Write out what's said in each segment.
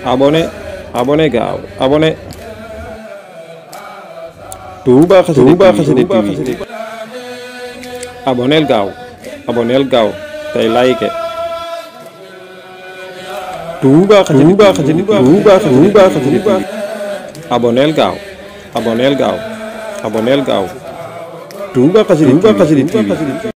abonné gaaw abonné Touba Xassida TV abonneel gaaw tey like Touba Xassida TV abonneel gaaw Touba Xassida TV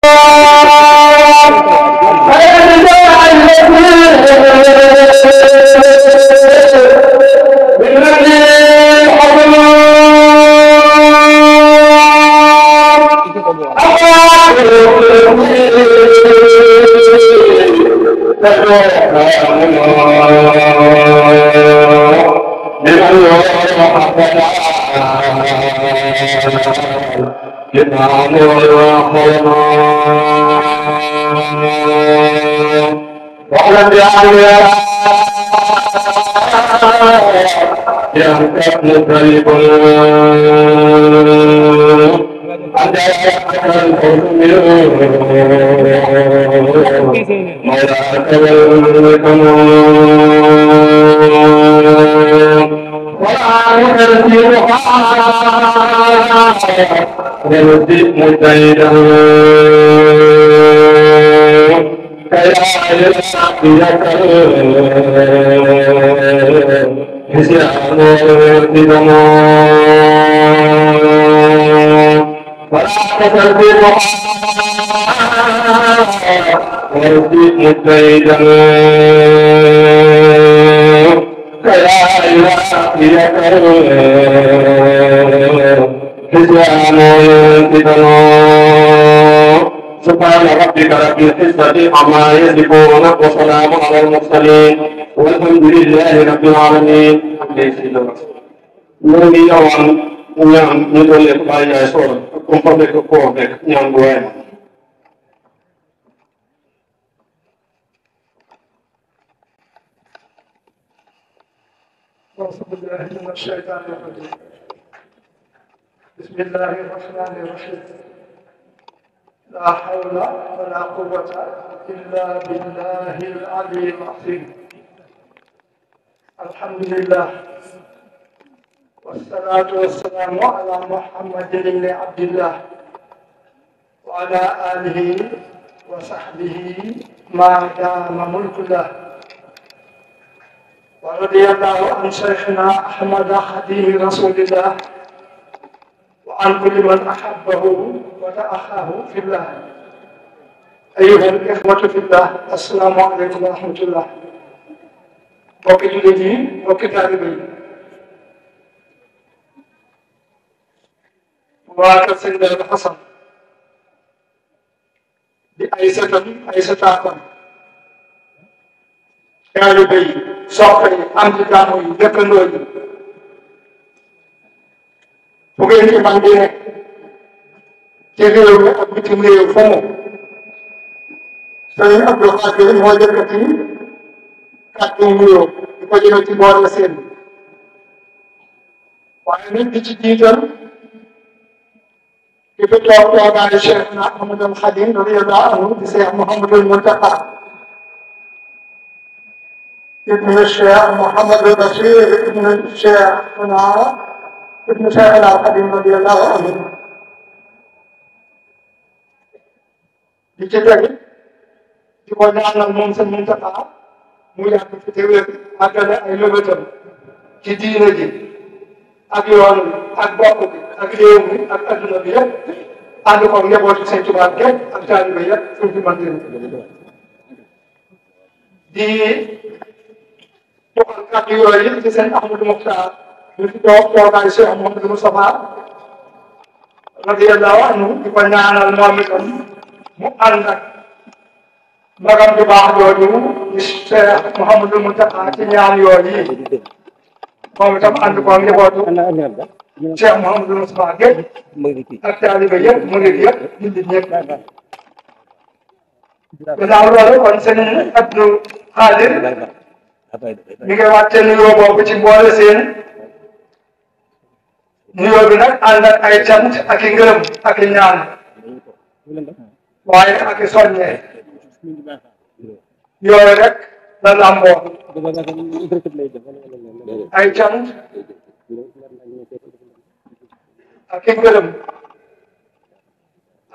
سبحان ربك رب العزة عما يصفون وسلام على المرسلين والحمد لله رب العالمين. ñu ngi yowaan ñaan ñu doole ko bàyyi yaay soora comme fa nekk koo nekk ñaan bu waay بسم الله الرحمن الرحيم لا حول ولا قوة إلا بالله العلي العظيم. الحمد لله والصلاة والسلام على محمد بن عبد الله وعلى آله وصحبه ما دام ملك الله. ورضي الله عن شيخنا أحمد خديم رسول الله وعن كل من أحبه وتأخاه في الله. أيها الإخوة في الله السلام عليكم ورحمة الله. mbokki jullit yi mbokki taalibe yi waa kër sëñ Daaru Xasan di ay sëtam ay sëtaatam taalibe yi soppe yi am di jaamu yi dëkkandoo yi fu ngeen ci man di nekk ci réew mi ak bitim réew fu mu sëñ Abdou Khadir moo jëkkati kàddu nuyoo di ko jëme ci boole seen waaye nit di ci jiital ki fi toog toogaay Cheikh na Ahmadul Xadim radiyallahu anhu di Cheikh Mouhamadul Muntaqa ibnu Cheikh Mouhamadul Bachir ibnu Cheikh ibnu Cheikh al Xadim radiyallahu anhu di ci teg di ko ñaanal moom seen Muntaqa mu yàgg fi te wér àggale ay lëbëtam ci diine ji ak yoon bi ak bokk bi ak réew mi ak adduna bi yëpp ànd ko njabootu Sëñ Tuubaa gépp ak taalibe yëpp fu ñu fi mën di toxal kàddu yooyu ci seen Ahmadou Mokhtar ñu fi toog toogaay Cheikh Mouhamadou Moustapha radiyallahu anhu di ko ñaanal moom itam mu ànd ak magam ju baax jooju di Cheikh Mouhamadou Moustapha ci ñaan yooyu moom itam ànd ko njabootu Cheikh Mouhamadou Moustapha gépp ak taalibe yëpp murid yëpp jullit ñëpp. gannaaw loolu kon sëñ Abdou Khadir mi ngi wàcce nuyoo boobu ci mboole seen nuyoo bi nag ànd ak ay cant ak i ngërëm ak i ñaan waaye ak i soññee yooyu rek la lamboo ay cant ak i gërëm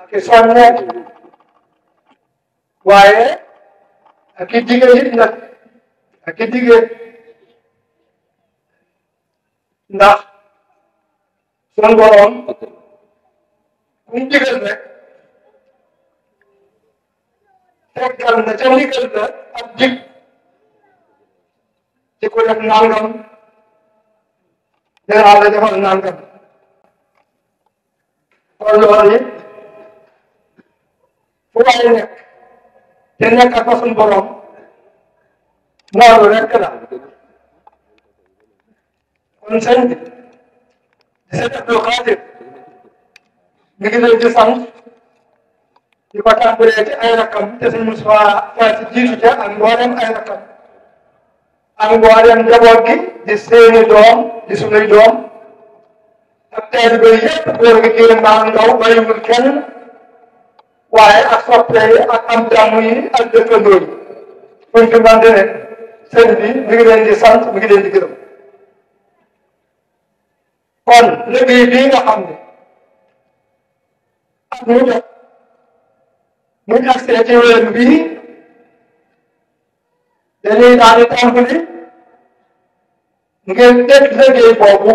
ak i soññe waaye ak i dige it nag ak i dige ndax sun borom kuñ digal rek fekkal na ca ndigal la ak dig ci ko def nangam danaa la defal nangam kon loolu it fu waay nekk te nekk ak suñu borom loolu rek la kon sëñ bi di sëñ Abdou Khadir mi ngi leen di sant di ko tàmbalee ci ay rakam te sëñ Moussa Faty jiitu ca ak mboolem ay rakam ak mboolem njaboot gi di seeni doom di sunuy doom ak taalibe yépp góor gi jigéen mbaa ndaw bàyyiwul kenn waaye ak soppe yi ak am jàmm yi ak dëkkandoo yi fuñ fi mën di ne sëñ bi mi ngi leen di sant mi ngi leen di gërëm kon liggéey bii nga xam ne ak mu jot muñ agsee ci weer bii dañuy daal di tàmbali ngeen teg liggéey boobu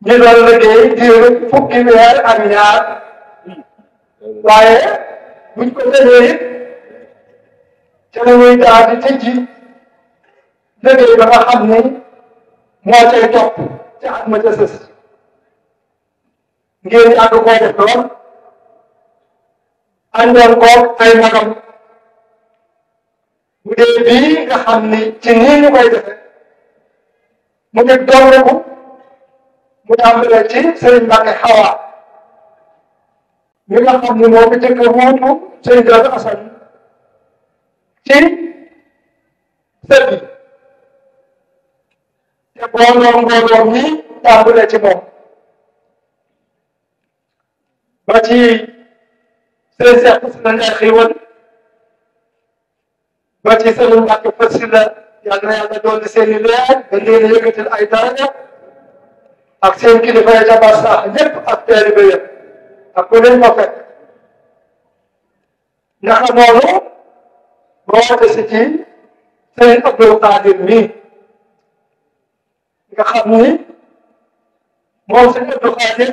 ñu doon liggéey diir fukki weer ak ñaar waaye buñ ko tëjee it ca la ñuy daal di tëjji liggéey ba nga xam ni moo cay topp ca at ma ca sës ngeen yàgg koo def lool àndoon koog ay magam bu dee bii nga xam ni ci nii ñu koy defe mu nekk doon mu tàmbalee ci Serigne Mbacke Xawa mi nga xam ni moo ko jëkk a wuutu Serigne Darou Assane ci sët yi te mbooloo mi tàmbalee ci moom ba ci Serigne Cheikh Fassila Ndiaye Xiiwal ba ci Serigne Mbacke Fassila yàlla na yàlla dolli seen i leer ba leen a yëkkatil ay daraja ak seen kilifa yi ca barsaax ñëpp ak taalibe yëpp ak ku leen fa fekk naka noonu boo ko desi ci Serigne Abdou Khadir mii nga xam ni moom Serigne Abdou Khadir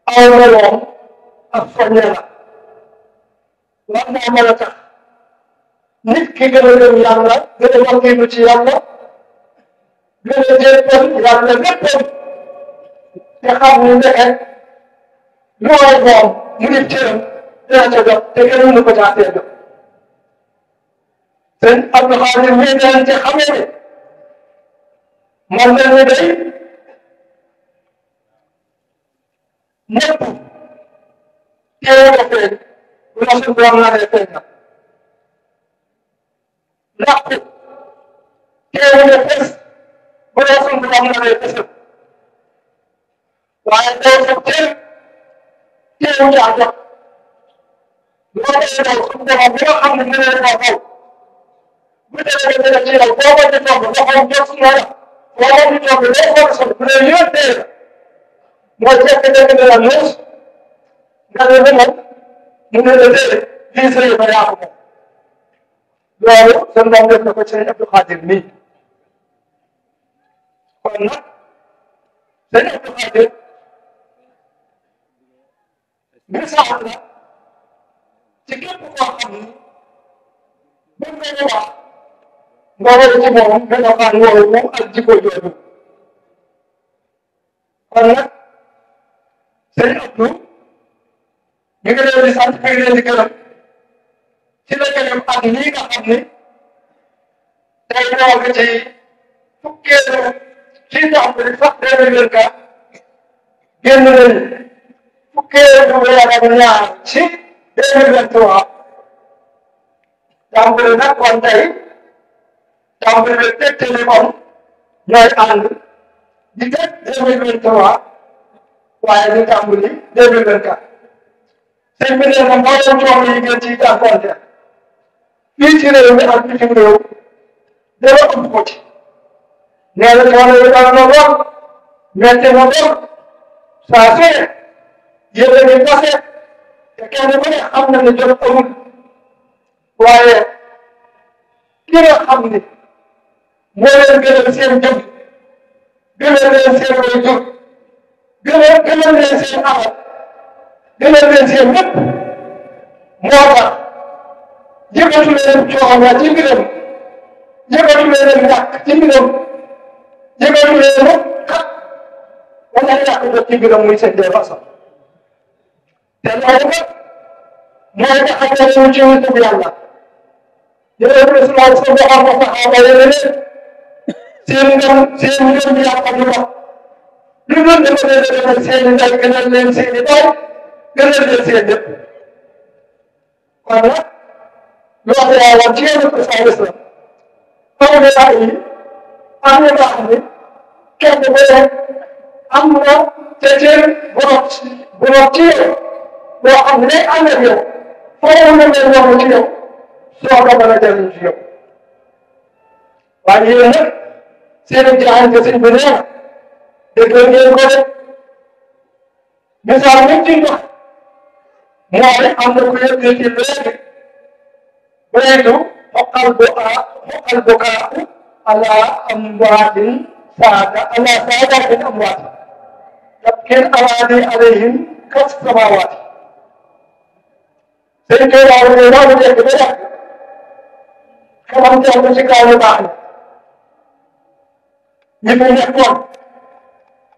aw meloom ak soññe la war naa mën a tax nit ki gën a gëm yàlla gën a wakkiilu ci yàlla gën a jébbal yàlla léppam te xam ni ndeke lu waay moom mu ngi cëram dina ca jot te kenn mënu ko jaatee jot sëñ Abdou Khadir mii leen ci xamee ne man la ñu day ñëpp teew a feeñ bu la suñu borom naree feeñ na ndax teew a fes bu la suñu borom naree fesal waaye teew sa cër teew caa jot loolu day daw suñu borom bi nga xam ne dina leen daw bu demee dina ci yow boo ko di toog nga xam jot suñu la boo ko di toog loo ko sol bu dee yónnee la mooy fekk dëgg ne la muus nga ne la moom mu ne la déedéet lii sëy ba yaa ko moom loolu seen doom def na ko sëñ Abdou Khadir nii kon nag sëñ Abdou Khadir misaal la ci képp koo xam ni bëgg nga ñu wax nga war ci moom melokaan woowu ak jikko jooju kon nag sëñ Abdou ñu ngi leen di sant ñu ngi leen di gërëm ci la gërëm ak lii nga xam ni tey ñoo ngi ci fukkeelu ci tàmbali sax 2024 génn nañ fukkeelu weer ak ñaar ci 2023 tàmbali nag kon tey tàmbali tegtali kon ñooy ànd di teg 2023 waaye ñu tàmbali 2024 sëñ bi nee na mboolem coono yi ngeen ciy jànkuwante fii ci réew mi ak bitim réew dara ëpp ko ci nee na coono yi daan na lool metti na lool saa su ne yéen a ngi tase te kenn ku ne xam na ne jot amul waaye ki nga xam ni moo leen gënal seen jëm gënal leen seen way jur gënal leen seen alal gënal leen seen lépp moo tax yëgatu leen coono ci mbiram yëgatu leen ñàkk ci mbiram yëgatu leen kat wala ñàkk jot ci mbiram muy seen des façons te loolu kat mooy nga xam ne ci wutub yàlla yéen a islam sa boxam ba saxaaba yi leen seen ngëm yàlla du wax lu doon dafa leen defal seen i ndey gënal leen seen i doom gënal leen seen lépp kon nag loolu yaa war ci yenn islam islam aw na yaa yi am na baax ni kenn bu ne am na te cër bu rot ci yow boo xam ne am na yow foo mën a ñëw ci yow soo ko mën a jëriñ ci yow waaye yéen nag seen i jaayante sëñ bi nee na dégg ngeen ko de misaal mi ci jox mooy am na ku yëg ci léegi baytu xoqal bukaa ala amwaatin saadatin amwaat tabkin awaadi alayhim kas samawaati sëñ bi waaw ne waaw dégg ba yàgg xamam jàmm ci kaw lu baax la ñi fi nekkoon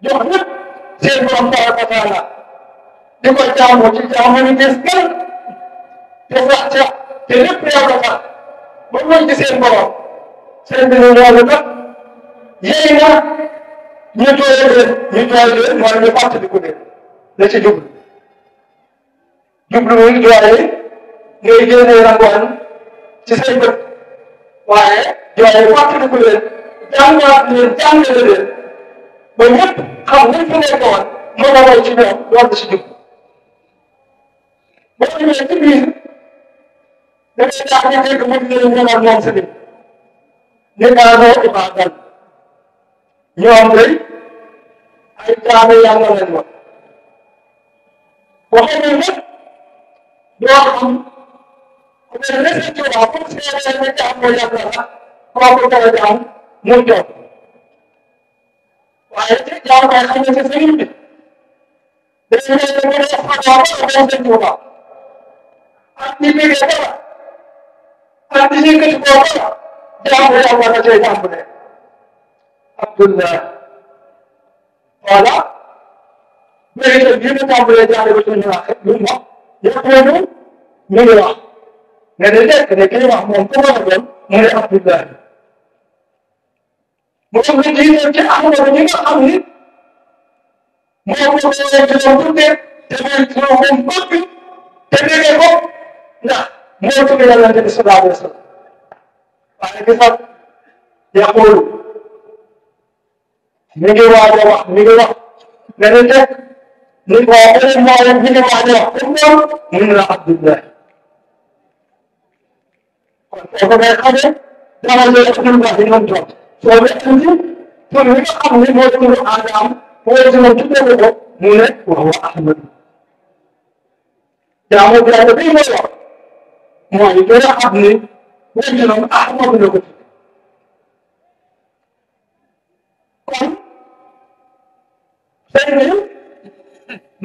jox ñëpp seen borom tabaraka wa taala di ko jaamu ci jaamu ni gis gën te sax ca te lépp yàlla tax ba muy ci seen borom seen bi ñu loolu kat yéy na ñu tooy leen mooy ñu fàttaliku leen la ci jublu muy jooye ngay génnee rangooñ ci say bët waaye jooye fàttaliku leen jàngaat leen jàngale leen ba ñëpp xam nañ fi nekkoon mën a roy ci ñoom loolu si jub boo ñëwee ci biir da ngay jaax ñu dégg mu ne ñu naan moom si biir ni kaanoo ibaadan ñoom day ay jaamu yàlla lañ wax boo xamee nag doo xam ku mel ne si Tuubaa comme seeree ne jaamu yàlla la kooku dara jaam muy toog waaye ci jaamu kay xam ne si sëriñ bi dañu ne mu ne xanaa ba moom sëñ Tuubaa ak ñi bégee dara ak ñi yëkkati koo dara jaamu yàlla la cay tàmbalee Abdullah voilà béykat bi ñu tàmbalee jaaree ba suñu wax lu mu wax yëpp ñu ngi wax nga ne lekk ne kii wax moom ku mën a doon mu ne Abdullah moom la jiital ci Ahmadu ñi nga xam ni moom la ko doon tuddee te muy turam bëgg te déggee ko ndax moo tudd Yonent bi sallallahu alayhi wa sallam waaye gisal yaqulu mi ngi waaj a wax mi ngi wax nga ne lekk ni ko waxee mooy mi ngi waaj a wax pour moom mun na Abdullah kon kooku ngay xamee dara lay Abdullah yi ñoom toog soo andi tur wi nga xam ne mooy turu Aadam mooy turam tuddee ko mu ne wa huwa Ahmad jaamu bi yàlla bii mooy wax mooy gën a xam ni mooy turam Ahmad la ko tudd kon sëñ bi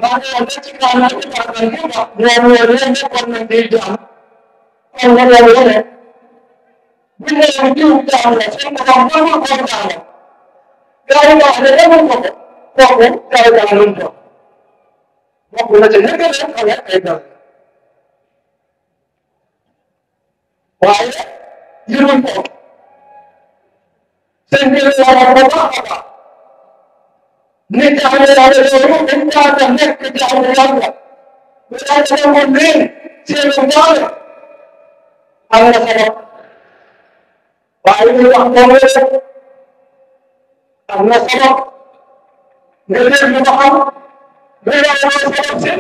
maa ngi woon ci kaanam ci baaxal gi wax ñoom ñoo nekkoon nañ di jaam kon nga loolu wane bu ñu nee jiw jaam la suñ ko xam mënul koo jaam la gars yi wax ne demul ko ko kooku gars yi jaam luñ ko bokk na ci ñëpp a xale ay dal waaye yënul ko sëñ bi la wax ba baax a baax nit jaamu yàlla yooyu dañ daal nekk jaamu yàlla bu daal demoon leen seen doole am na sabab waaye ñu wax moom rek am na sabab nga dégg lu ma xam mais daal mooy sabab si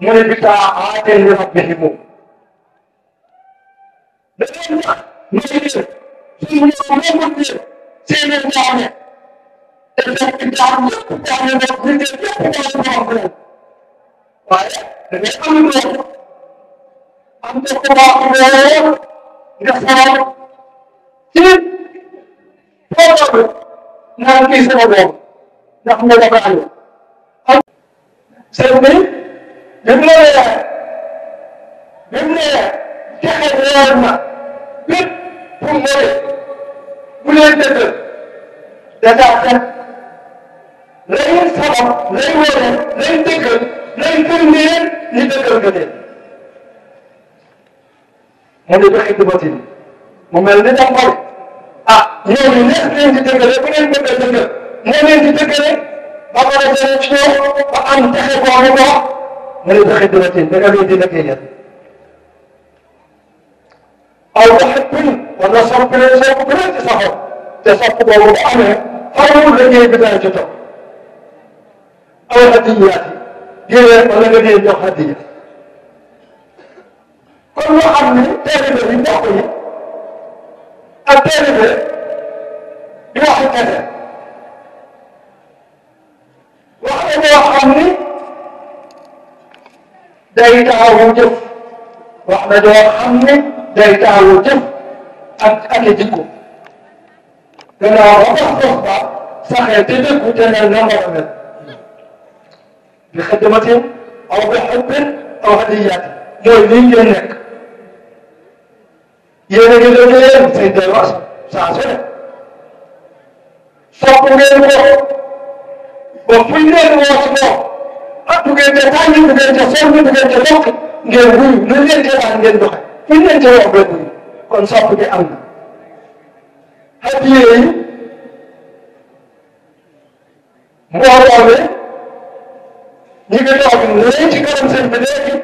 mu ne bitaa aateen li rabbihim dañuy wax may leen suñu ñëw moomul leen seen i jaame te fekk jaam yëpp jaame ndox ñu jël yëpp jaam ndox leen waaye da ngay am ndox am ndox bu baax lool nga xool ci photo bi naan kii sama doom ndax mu la baal am seen bi bi mu ne texe leer na lépp pour mooy bu leen dëggal dèjà kat lay sabab lay wone lay dëggal lay firndeel ni dëggal nga leen mu ne doxi dubatin mu mel ni tam xol ñooñu neex leen di dëggale bu leen bëgg a dëggal moo leen di dëggale ba pare seen ci ñoom ba am texe boobu ko mu ne doxi dubatin da nga leen di liggéeyal aw taxibin wala sopp leen sopp bu leen ci saxoon te sopp boobu bu amee xamul liggéey bi dana ci topp aw hadiyaat yi yéen wala nga dee jox hadiya kon loo xam ni taalibe bi mbokk yi ak taalibe di waxi kese wax la boo xam ni day taxawu jëf wax la joo xam ni day taxawu jëf ak i jikko gannaaw ba dox ba saxee te dëkku te ne na war a mel bi xidmatin aw bi xubbin aw hadiyaati mooy lii ngeen nekk yéen a ngi liggéeyal say delluwaat saa su ne sopp ngeen ko ba fuñ leen woo ci moom du ngeen ca tànn du ngeen ca sonn du ngeen ca dokk ngeen wuyu lu leen ca daan ngeen doxe fuñ leen ca wax ngeen wuyu kon sopp gi am na hadiye yi mbooloo mi ñu ngi toog léegi ci kanam sëñ bi léegi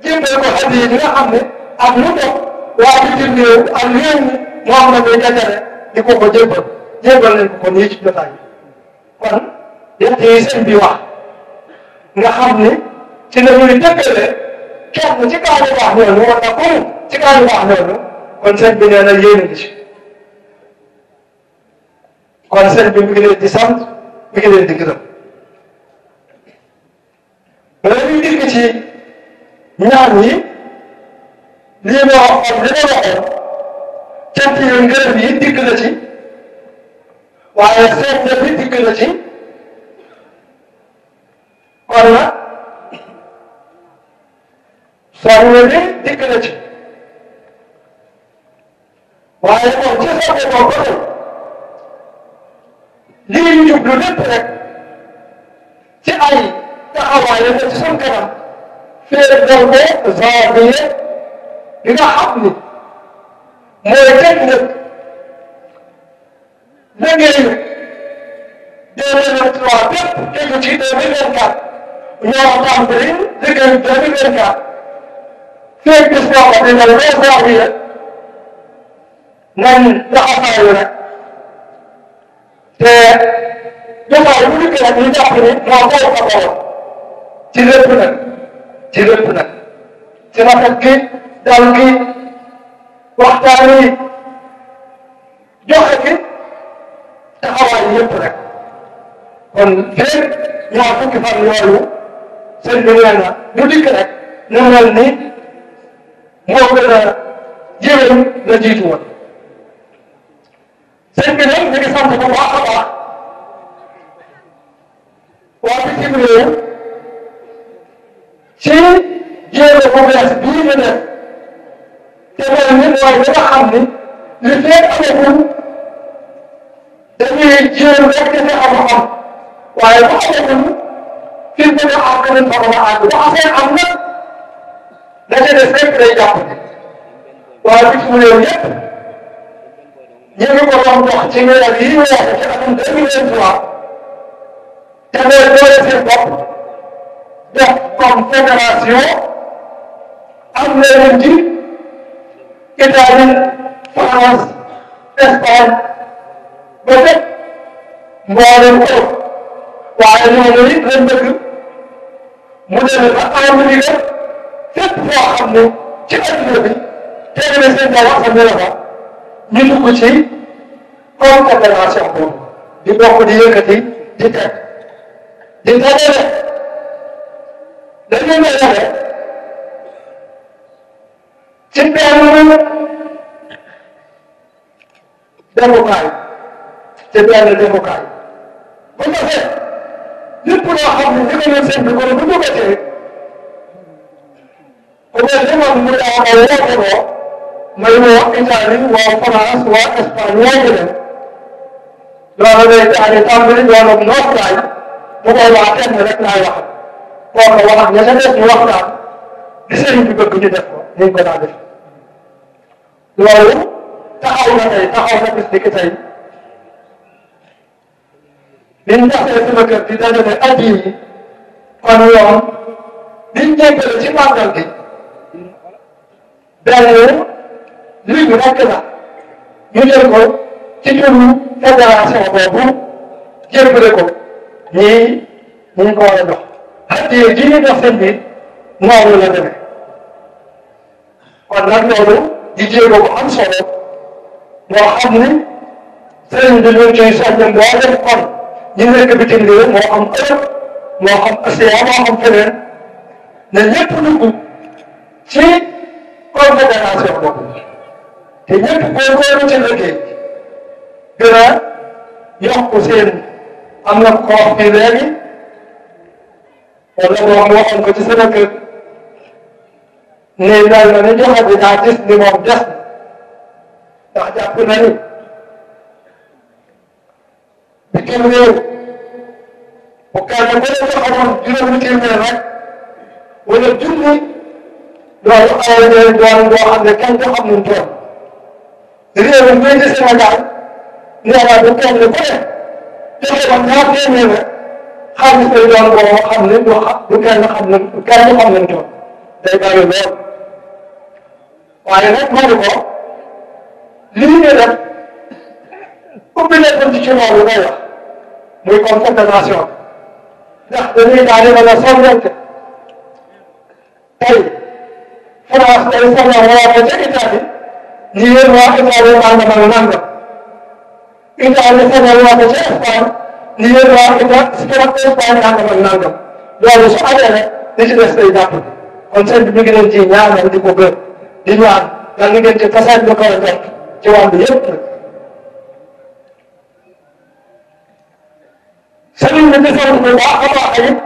jébbal ko hadiye yi nga xam ne ak lu dox waa bitim réew ak réew mi moo xam ne muy dajale di ko jébbal nañ ko kon nii ci jotaay kon yëpp yi sëñ bi wax nga xam ni ci la ñuy dëkkale kenn ci kaw lu baax noonu wala ku ci kaw lu baax noonu kon sëñ bi nee na yéene ngi ci kon sëñ bi mi ngi leen di sant mi ngi leen di gërëm bala ñuy dikk ci ñaan yi lii ma waxoon li ma waxoon cant yi ngërëm yi dikk na ci waaye seet na bi dikk na ci kon nag soxla bi dikk na ci waaye moom ci soxla boobu ba tey lii ñu jublu lépp rek ci ay taxawaay yi ci suñ kanam fee dal ko zanvier bi nga xam ni mooy teg nag liggéeyu 2023 bépp tegu ci 2024 ñoo tàmbali liggéeyu 2024 fee gis boo xam ne nag les zanvier nañ laxasaayu rek te jotaay bu ñu rek ñu jàpp ni moo koy xabaroon ci lépp nag ci lépp nag ci rafet gi dal gi waxtaan yi joxe gi taxawaay yëpp rek kon fii ñaar fukki fan yooyu sëñ bi nee na bu dikk rek ñu mel ni moo gën a yéwén la jiitu woon sëñ bi nag ñu ngi sant bu baax a baax waa bitim réew ci jéego bu bees bii ñu def te mel ni mooy li nga xam ni li fekk amagul dañuy jéem rek te am-am waaye bu amagul fi mu ne àgg nañ fa mën a àgg bu affaire am nag la ca des rek day jàpp waa bitim réew yëpp ñu ngi ko doon dox ci weer yi weesu ci atum 2023 te loolu doole seen bopp def comme fédération am leen ci Italie France Espagne ba teg mboolem Europe waaye ñooñu it lañ bëgg mu demee ba Amérique fépp foo xam ne ci adduna bi teel na seen wax sa ne la fa ñu dugg ci confédération boobu di bokk di yëkkati di teg di dajale dañu ne yore ci benn demukaay ci benn demukaay bu ko defee lépp loo xam ne ndigalal sëñ bi kon bu dugatee ku mel ni man mu daa ma woote ko may woo Italie woo France woo Espagne woo ñeneen loolu day daal di tàmbali loolu noflaay bu koy wax kenn rek laay wax kooku wax ak ña ca des ñu waxtaan li sëriñ bi bëgg ñu def ko ni ñu ko daa def loolu taxaw na tey taxaw na bis ni ki tey biñ defee sama kër di dajale addi yi kon ñoom biñ jéggale ci màggal gi benn ligne rekk la ñu jël ko ci turu fédération boobu jébbale ko ñii ñu ko war a jox addi ji ñu def seen biir noonu la demee kon nag loolu di jéego bu am solo moo xam ni sëriñ bi ñu ciy soññ boo def kon ñu nekk bitim réew moo xam Europe moo xam Asia moo xam feneen ne ñëpp dugg ci confédération boobu te ñëpp góorgóorlu ci liggéey gën a yokk seen am na ko wax fii léegi wala moom waxoon ko ci sama kër ne daal na ni joxe bi daa gis ni moom des na ndax jàpp na ni bitim réew bu kenn ku ne xamoon juróomi téeméer rek wala junni loolu ay leen doon boo xam ne kenn du xam nu mu toll réew mi ngay ci Sénégal nee naa bu kenn ku ne joxe ba ñaar téeméer rek xaalis lay doon boo xam ne du kenn xam ne kenn du xam nu mu toll day bari lool waaye nag moo di ko lii ñu def ubbi leen ci loolu ngay wax muy confédération ndax dañuy daal di mën a soññante tey France day soñña woote ca Italie ñi yéen waa Italie nangam ak nangam Italie soñña woote ca Espagne ñi yéen waa Espagne nangam ak nangam loolu su amee rek li ci des day jàpp kon sëñ bi ñu ngi leen ci ñaanal di ko gën di ñaan yal na ngeen ci fasaat lu koy jot ci wàllu yëpp nag sëriñ bi di sant bu baax a baax it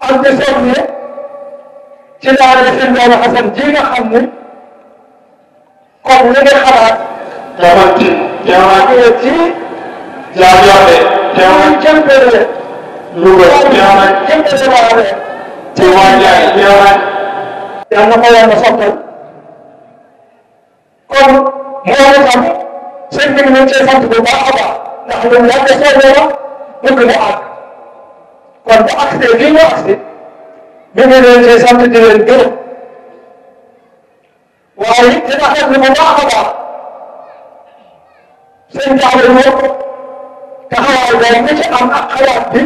ak di soññe ci daara sëñ Maodo Xasan ji nga xam ne comme li nga xalaat. Jamanti jamanti ci jaajote jamanti jëmbere Louga jamanti jëmbere waare ci Wanjaay jamanti yal na ko yàlla sottal kon moo itam sëñ bi ñu ngi cee sant bu baax a baax ndax ñun yàgg soññe la bëgg mu àgg kon bu àggsee fii mu àgsi ñu ngi leen cee sant di leen gërëm waaye it dina xam ne bu baax a baax seen jaaxle moom taxawaay boobu nga ci am ak xalaat bi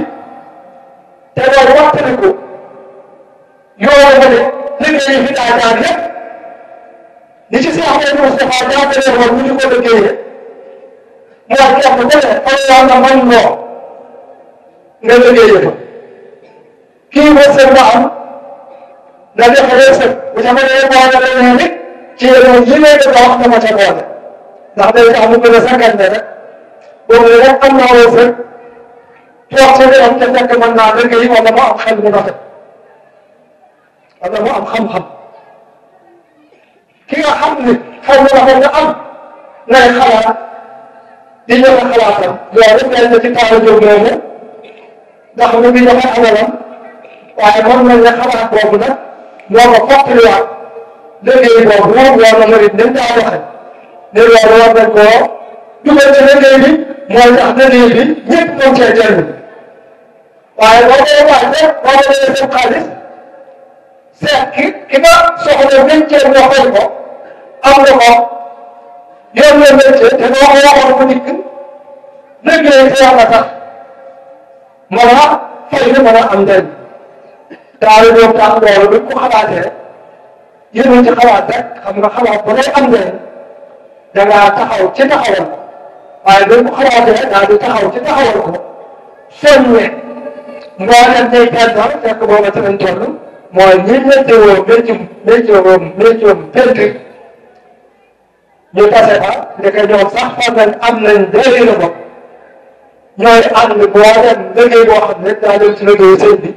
te loolu waxtaniku yoonu ba ne liggéey yi fi daa jaar yëpp ni ci Cheikh Amadou Moustapha jaatale woon ñu ko liggéeyee mooy kenn ku ne fan yàlla man loo nga liggéeyee fa kii wërsëg nga am nga def wërsëg bu ca mënee boole leneen nit ci yeneen yi ngay def wax dama ca boole ndax day tax mu gën a sakkante rek boobu rek am naa wërsëg toog ca biiram te fekk mën naa liggéey wala mu am xel mu rafet wala mu am xam-xam ki nga xam ni xel mu rafet nga am ngay xalaat di joxe xalaatam loolu mel na ci taal jóg moomu ndax mu ngi joxe alalam waaye mën nañ ne xalaat boobu nag moo ko fàttaliwaat liggéey boobu moom yoonu murid ni mu daa waxe ne loolu war nañ koo dugal ci liggéey bi mooy tax liggéey bi ñëpp mën cee jëriñ waaye boo koy waaj rek boo ko dee seen xaalis seet ki nga soxla métier nga xool ko am nga ko yoon la métier te boo ko waxoon ko dikk liggéey ci yàlla tax mën a fay li mën a am njëriñ daal boobu tax loolu bi ko xalaatee yéen ci xalaat rek xam nga xalaat ba lay am ne da ngaa taxaw ci taxawal waaye dañ ko xalaatee daal di taxaw ci taxawal ko soññe mboolem ñuy pendal fekk booba ci lañ toll mooy ñi météo météo peinture ñu tase fa ndeke ñoom sax xam nañ am nañ déedéet la bopp ñooy ànd mboolem liggéey boo xam ne daa dem ci liggéeyu sëñ bi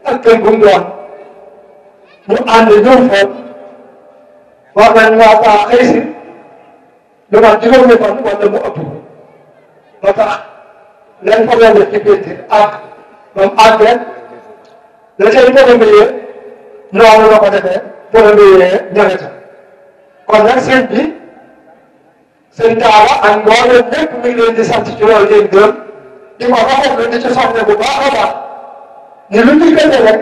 ak kër gu mu doon ñu ànd ñëw foofu wax nañ waa saa xëy si lu mat juróomi fan wala mu ëpp ba tax lañ fa doon def ci peinture ak moom àggee la cay borom noonu la ko defee borom ñëwee ca kon nag sëñ bi sëñ Talla ak mboolem ñëpp mi ngi leen di sant ci loolu leen gërëm di ko rafetlu di ci soxla bu baax a baax ni lu ñu gëstoo rek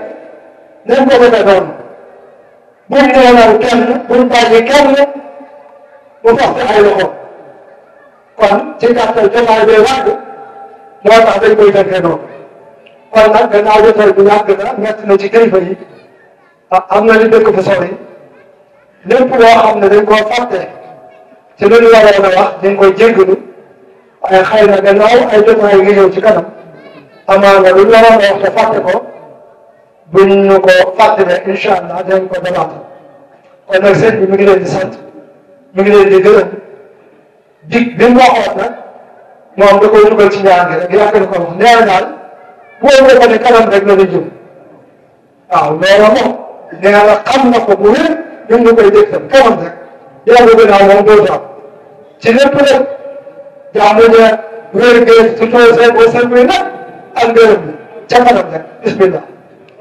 nañ ko defee noonu buñ ñëwal kenn buñ bàyyi kenn bu fas ay loxo kon ci gàttal jotaay bee wàgg moo tax dañ koy defee noonu kon nag gannaaw jotaay bu yàgg na metti na ci kilifa yi am na li dëkk bu sori lépp loo xam ne dañ koo fàtte ci lu ñu waroon a wax ñu ngi koy jéggalu waaye xëy na gannaaw ay jotaay yi ñëw ci kanam amaana lu ñu waroon a wax te fàtte ko buñ ñu ko fàttale incha allah dinañ ko demaat kon nag sëñ bi mi ngi leen di sant mi ngi leen di gërëm dig bi mu waxoon nag moom da koy dugal ci ñaar gi rek yàgg na ko wax nee na daal boo ko ne kanam rek la ñu jëm waaw loolu moom nee na xam na ko bu wér ñu ngi koy dégg tam kanam rek yàlla gannaaw moom doo am ci lépp nag jàmm ne wér gee surtout seen boo seen bi nag ak ngërëm bi ca kanam rek bismillah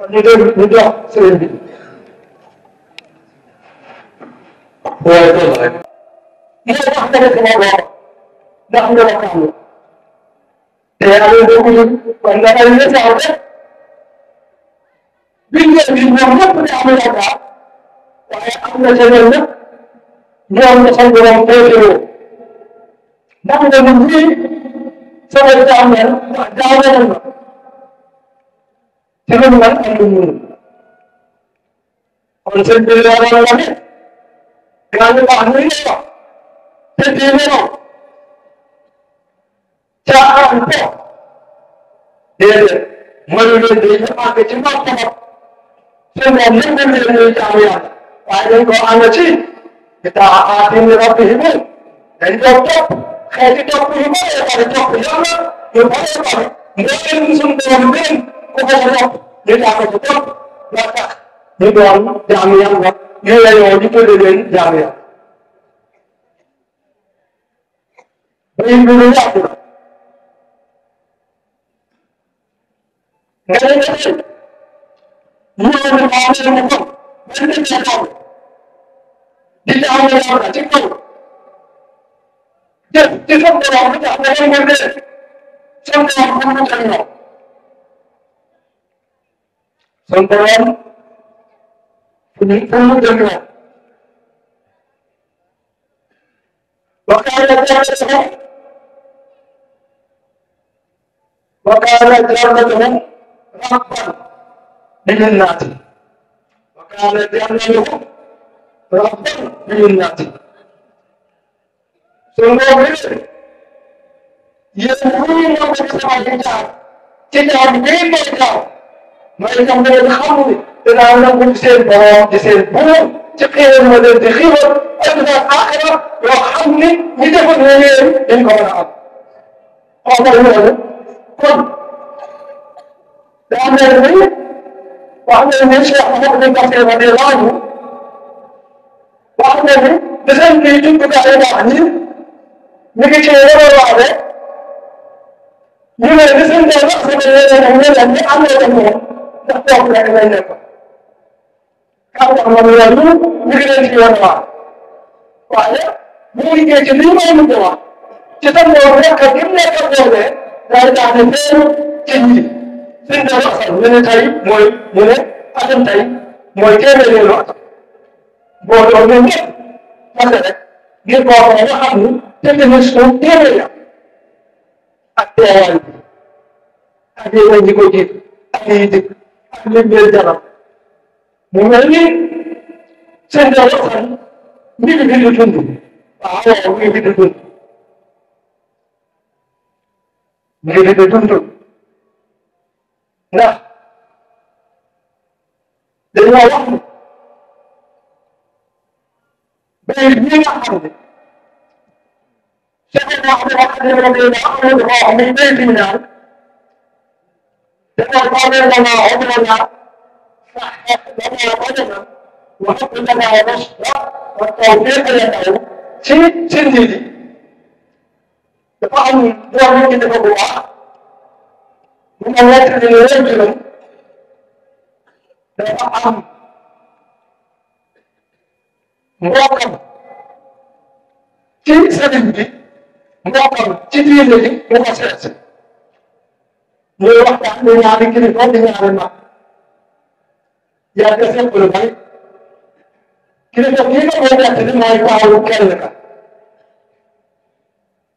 ñu dégg ñu jox sëriñ bi waaye toll rek moo tax tamit sama bopp ndax nga la xam te yàlla dégg ñu kon nga ay message rek biñ leen di ñoom ñëpp di am yaakaar waaye am na ca ñoom ñëpp ñoom la sa borom féetewoo ndax nga ñun ñii sama jaam leen ndax jaamee na ci lu mu mën am lu mu kon sëñ bi leeral la ne gaa ñu wax ni ñu wax te diine moom caaxaan ko déedéet mënu leen di ñu àgg ci mbokk ma seen moom ñëpp dañ leen ñuy jaamu yàlla waaye dañ ko ànd ci itaatin li rabbihim dañ ko topp xeeti topp yu bëree bëri topp yàlla yu bëree bëri mbooleem suñu borom leen ku ko topp ñu jàng ci topp la tax ñu doon jaamu yàlla ñu layoo ñu tudde leen jaamu yàlla bay bi lu yàgg la nga ne nga ñëw ni maa leen mu kon bañ leen ca kaw di jaamu yàlla ci kaw jëf ci sa borom bi tax nga nga dee sa borom bu mu ca ñëw sa borom fu mu ca ñëw وكان جنتهم ربا للناس وكان جنتهم ربا للناس ثم يقولون بسمع الكتاب كتاب مين الكتاب ما يكمل الخمر إلى أن نقول سين بور تقيل المدن تخيبر أبدا آخرة يرحمني يدفن لي إن كان عبد قال له قل لأن النبي وأن الشيخ محمد بن كثير رضي الله عنه وأن النبي بسم في جنبك عباني نجي شيء وراء من بسم الله رأس من الذي عمله نحن إليك كان الله يقول نجي شيء وراء waaye bu ñu liggéey ci lii may mujj wax ci sa bopp nekk bi mu nekk boobee daal di ne feeñu ci ñi suñ doon wax sax ñu ne tey mooy mu ne atum tey mooy téeméeru at boo doon ñoom ñëpp parce que rek ngir koo xam nga xam ni technique suuf téeméeri at ak teewaay bi ak yeneen ñi ko jiitu ak yiy dikk ak lim leen jaral mu mel ni seen dara waxtaan mi ngi fi di dund waaw mi ngi fi di dund mi ngi fi di dund ndax dañoo wax ni béy bii nga xam ne Cheikh Mouhamed Khadim radiyallahu anhu dafa wax ni béy bi ñaan dafa tawee lana umrana صحح لنا بدنا وهب لنا رشدا والتوفيق له شيء سندي طبعا هو ممكن يبقى من الله اللي يرجم طبعا مراقب شيء سندي مراقب شيء اللي مخصص من وقت من يعني كده فاضي يعني yaa ngi ko bari kilifa bii nga koy nekk mooy taawu kenn ka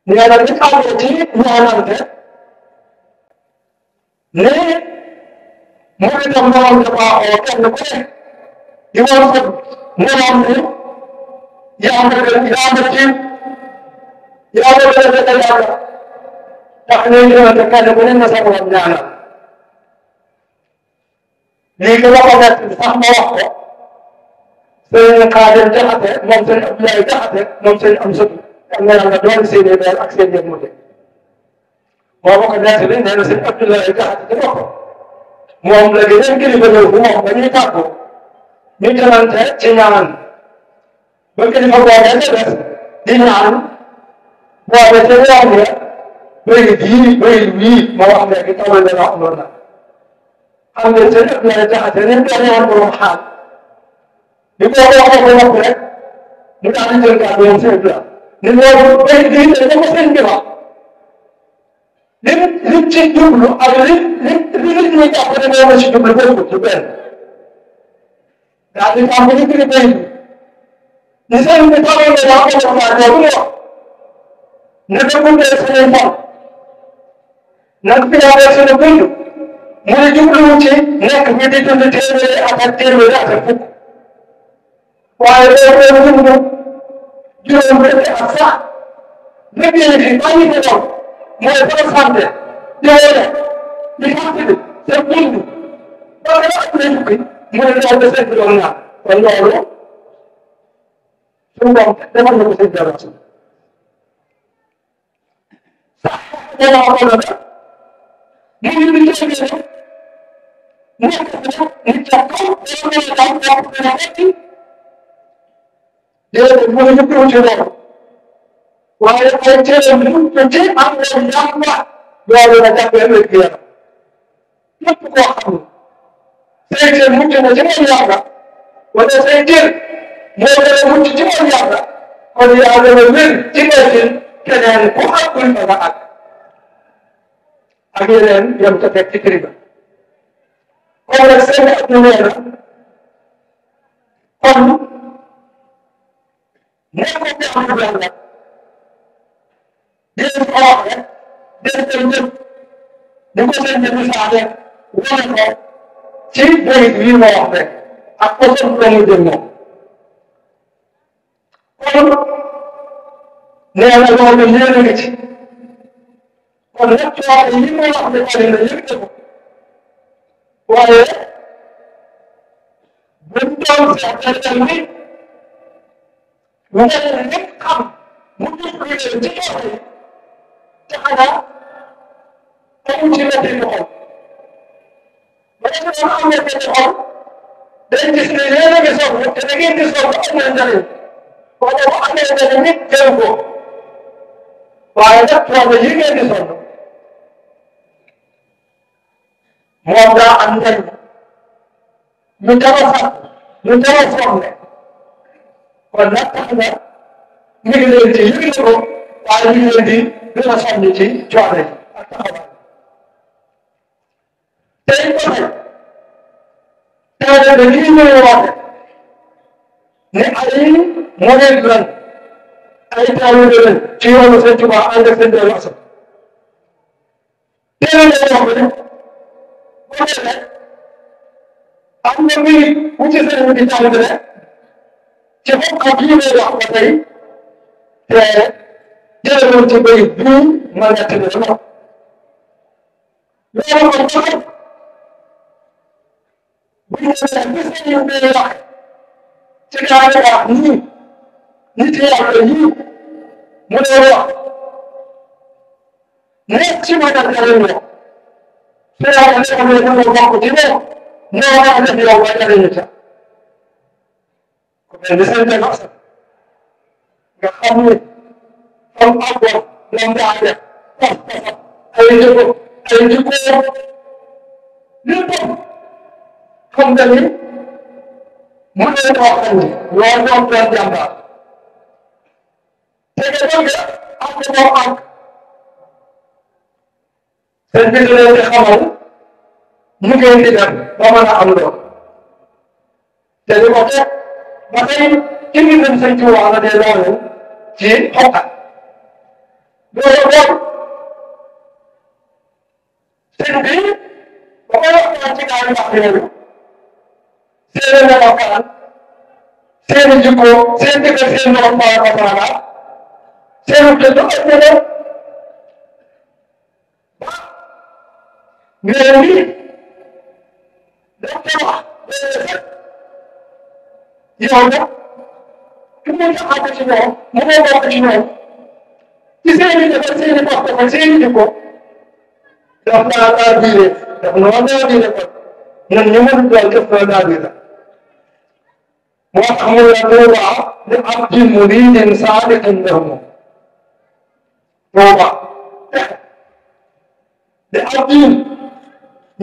nee na li ànd ci ñaanante ne mu itam moom dafa oo kenn ku ne di woon ko moom ni yaa ma gën yaa ma tiim yaa ma gën a dëkk yàlla tax ne ñëwante kenn ku ne na sa woon ñaanal lii la ko nekk sax ma wax ko sëñ Xaadim Jaxate moom sëñ Abdoulaye Jaxate moom sëñ am sëtu am na yàlla doon seen i meel ak seen yëngu moo ma ko nekk nee na sëñ Abdoulaye Jaxate ci boppam moom la gën a kilifa ñëw bu moom ba ñuy tàggu ñu jëlante ci ñaan ba kilifa boobee ca des di ñaan boobe ca yoon ya bëri wii ma wax léegi tawal dana amoon na xam nga sëñ Abdoulaye Jaxate ni mu doon ñaan borom xaal li ko waxee ko wax rek mu daal di jël kàddu moom sëñ Abdoulaye ni loolu béy bii dañ ko sëñ bi wax lim ci jublu ak li nit ñi jàpp ne moom la ci jublu bokkul ci benn daal di tàmbali béy bi ni sëñ bi tawal na wax ko wax boobu wax ne ko gunge suñuy fan nag fi yaatee suñu dund mu ne jubluwu ci nekk bi di dund téeméeri ak téeméeri ak fukk waaye loolu dund juróom benn ak sax liggéey fi bàyyi fi doon mooy ba santé di wone di fàttali sa dund ba nga am na fukki mu ne loolu seen bi doon ñaan kon loolu suñu borom defal na ko seen dara sax dana ko na mu ngi di jógee nekk nit ca kaw dana déedéet mu ngi ñëpp ci loolu waaye ay téere mu ci am na yàlla loolu la jàppee ëllëg yàlla képp koo xam ne say téere mucc na ci moom yàlla wala say téere moo gën a mucc ci moom yàlla kon yaa gën a wér ci ngeen keneen ku àggul fa nga àgg ak yeneen yam ca fekk ci kër ga kon nag seen at ñu nee na kon nekkul bi am lu yàlla di leen ko wax rek di leen koy jëf di ko seen jëf saane wane ko ci bayit yi ma wax rek ak poson ko mu jëm moom kon nee na loolu yéen a ngi ci kon nag coono yi ma wax ne wane na yëg ko waaye buñ doon seetal ni mu ngi leen di xam mu ngi leen ci joxe te xanaa amul ci métti ñu xool ba nga xam ne am na métti xool day gis ne yéen a ngi soog te da ngeen di soog am na njëriñ wala bu amee njëriñ nit jël ko waaye nag coono yi ngeen di soog moom daa am njëriñ ñu dama sax ñu dama formé kon nag tax na ñu ngi leen ci yëngu ko waaye ñu ngi leen di gën a soññ ci coono yi ak taxawaay tey ko tey de lii ñuy woote ne ay modèle lan ay taalibe lañ ci yoonu Sëñ Tuubaa ànd ak seen dellu asam teel a wax ne boo demee am na muy wu ci sëriñ bi jàng ne ci xam-xam bii may wax ba tey te jëlewoon ci béy bii ma nekk ni la loolu kon taxaw bu ñu nee gis nañu ngay wax ci gaa yi wax nii nit yàlla yii mu ne wax nekk ci mën a jëriñoo te yàlla ne ko ne dama bokk ci moom ñoo war a def yow ba jëriñu ca ko mel ni seen débat nga xam ne comme àggoon lan daa def pas-pasam ay jikko léppam xam nga ni mu ne koo xam ne loolu doon doon jàmbaar te nga bëgg ak moo àgg seen bi leen di xamal ñu ngeen di dem ba mën a am lool te di ko teg ba tey ci mbindum Sëñ Tuubaa la dee loolu ci xoqat loolu loolu sëñ bi ba koy waxtaan ci gaa yu baax yooyu seen melokaan seen jikko seen diggante seen borom tabaaraka wa taala seen dëdd ak ñeneen mais lii dañ koy wax yow nag ku mu àgg ci ñoom mu ngi bokk ci ñoom ci seen i defar seen i bopp defar seen i jikko daf naa diine daf noo naa diine kon ñun ñu mënul doon def noo naa diine moo tax mu ne tuubaa li abdin muridin saadiqin lahu tuubaa li abdin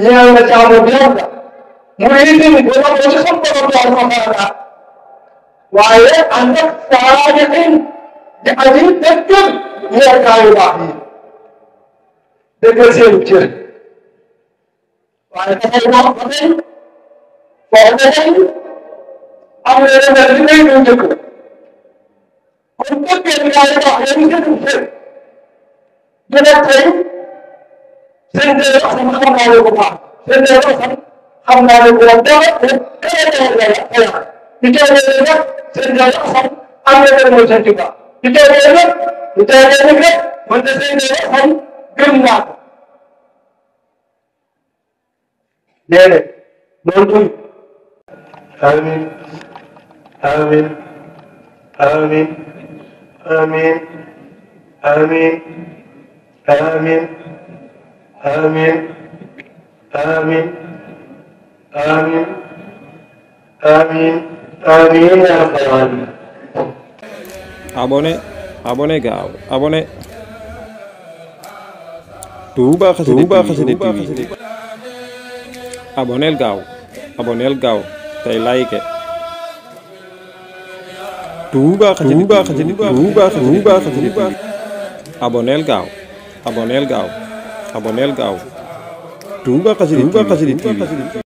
ñeel na jaamu bi yàlla muridin bu la ko ci xam borom tabaaraka wa taala waaye ànd ak saadiqin di aji dëggal ñeel gaa yu baax yi dëggal seenu cër waaye dafay wax ba tey boo demee am na leneen li ngay doon njëkk kon dëggal gaa yu baax yéen seenu cër dina tey seen dee xam naa ne ko baax seen dee xam naa ne ko dara te kala kala kala ñu teewee nag seen dee xam am na leneen mooy seen tubaab ñu teewee nag man de seen dee xam gëm naa ko déedéet loolu amin amin amin amin amin amin amin amin amin amin amin ya rabbal alamin abonné gaaw abonné Touba Xassida TV abonneel gaaw tey like Touba Xassida TV abonneel gaaw Touba Xassida TV